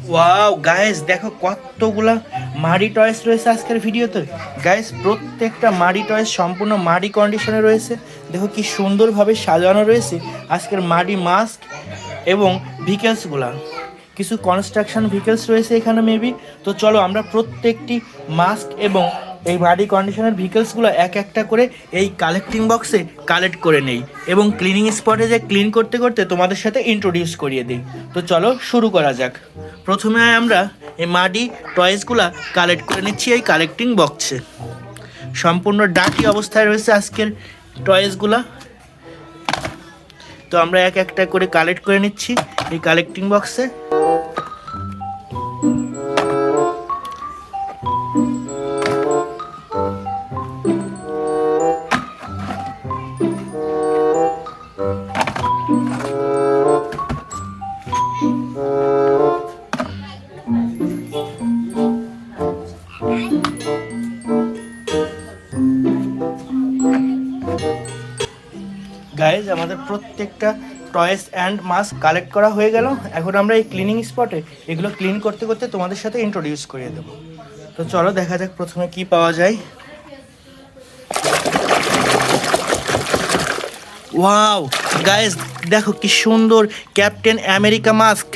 Wow guys, দেখো কতগুলা মারি টয়েস রয়েছে আজকের ভিডিওতে। গাইস, প্রত্যেকটা মারি টয়েস সম্পূর্ণ মারি কন্ডিশনে রয়েছে। দেখো কি সুন্দরভাবে সাজানো রয়েছে আজকের মারি মাস্ক এবং ভিকেলসগুলা। কিছু কনস্ট্রাকশন ভিকেলস রয়েছে এখানে মেবি। তো চলো আমরা প্রত্যেকটি মাস্ক এবং এই মারি কন্ডিশনের ভিকেলসগুলো এক একটা করে এই কালেক্টিং বক্সে কালেক্ট করে নেই এবং ক্লিনিং স্পটে যে ক্লিন করতে করতে তোমাদের সাথে ইন্ট্রোডিউস করিয়ে দিই। তো চলো শুরু করা যাক। প্রথমে আমরা এই মাডি টয়েসগুলা কালেক্ট করে নিচ্ছি এই কালেক্টিং বক্সে। সম্পূর্ণ ডার্টি অবস্থায় রয়েছে আজকের টয়েসগুলা। তো আমরা এক একটা করে কালেক্ট করে নিচ্ছি এই কালেক্টিং বক্সে। গাইজ, আমাদের প্রত্যেকটা টয়েস অ্যান্ড মাস্ক কালেক্ট করা হয়ে গেল। এখন আমরা এই ক্লিনিং স্পটে এগুলো ক্লিন করতে করতে তোমাদের সাথে ইন্ট্রোডিউস করিয়ে দেবো। তো চলো দেখা যাক প্রথমে কি পাওয়া যায়। ওয়াও গাইজ, দেখো কি সুন্দর Captain America mask.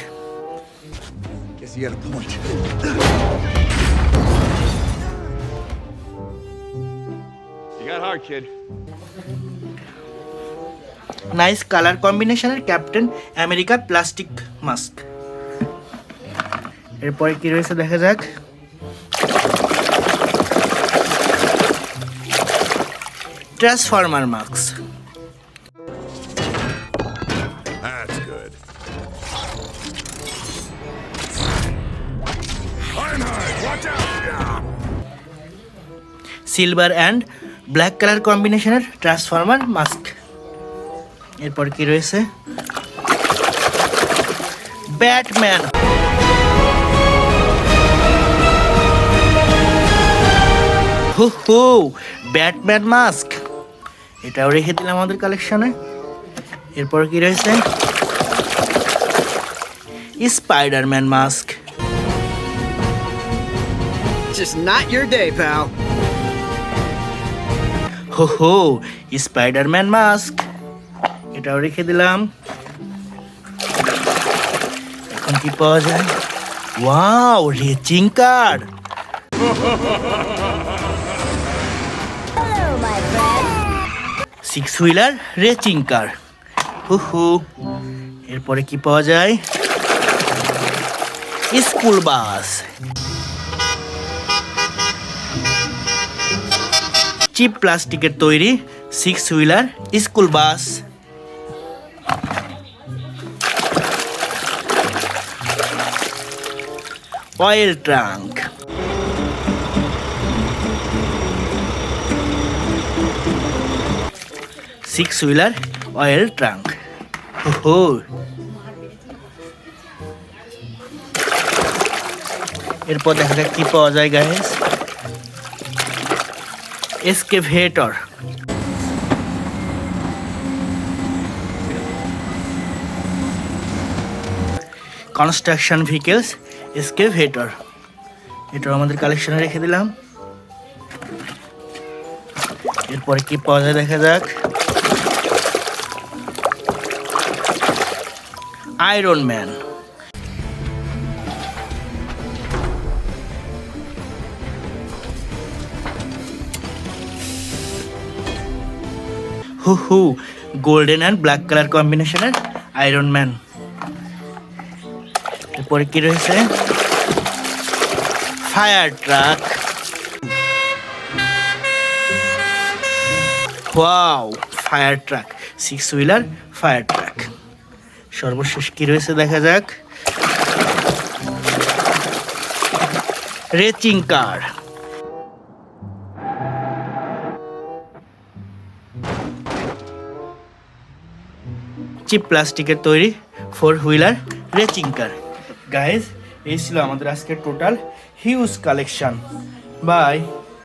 Nice colour কম্বিনেশনের ক্যাপ্টেন আমেরিকা প্লাস্টিক মাস্ক। এরপরে কি রয়েছে দেখা যাক। Transformer mask. Silver and black colour কম্বিনেশনের ট্রান্সফর্মার মাস্ক। এরপর কি রয়েছে ব্যাটম্যান। হো হো, ব্যাটম্যান মাস্ক, এটাও রেখে দিলাম আমাদের কালেকশনে। এরপর কি রয়েছে Spiderman mask. Just not your day, pal. হো হো, স্পাইডারম্যান মাস্ক, এটাও রেখে দিলাম। এখন কি পাওয়া যায়? ওয়াও, রেচিং কার। সিক্স হুইলার রেচিং কার। হু হু। এরপরে কি পাওয়া যায়? School bus. চিপ প্লাস্টিকের তৈরি six wheeler school bus. Oil trunk. Six wheeler oil trunk. হো, এরপর দেখা যাক কি পাওয়া যায় guys. Excavator. Construction vehicles excavator, এটা আমাদের কালেকশনে রেখে দিলাম। এরপরে কি পাওয়া যায় দেখা যাক। Iron Man. হু হু, গোল্ডেন অ্যান্ড ব্ল্যাক কালার কম্বিনেশনের আয়রন ম্যান। এরপরে কি রয়েছে fire truck. Wow, fire truck, six wheeler fire truck. সর্বশেষ কি রয়েছে দেখা যাক। রেচিং কার। চিপ প্লাস্টিকের তৈরি ফোর হুইলার রেচিং কার। গাইজ, এই ছিল আমাদের আজকের টোটাল হিউজ কালেকশন। বাই।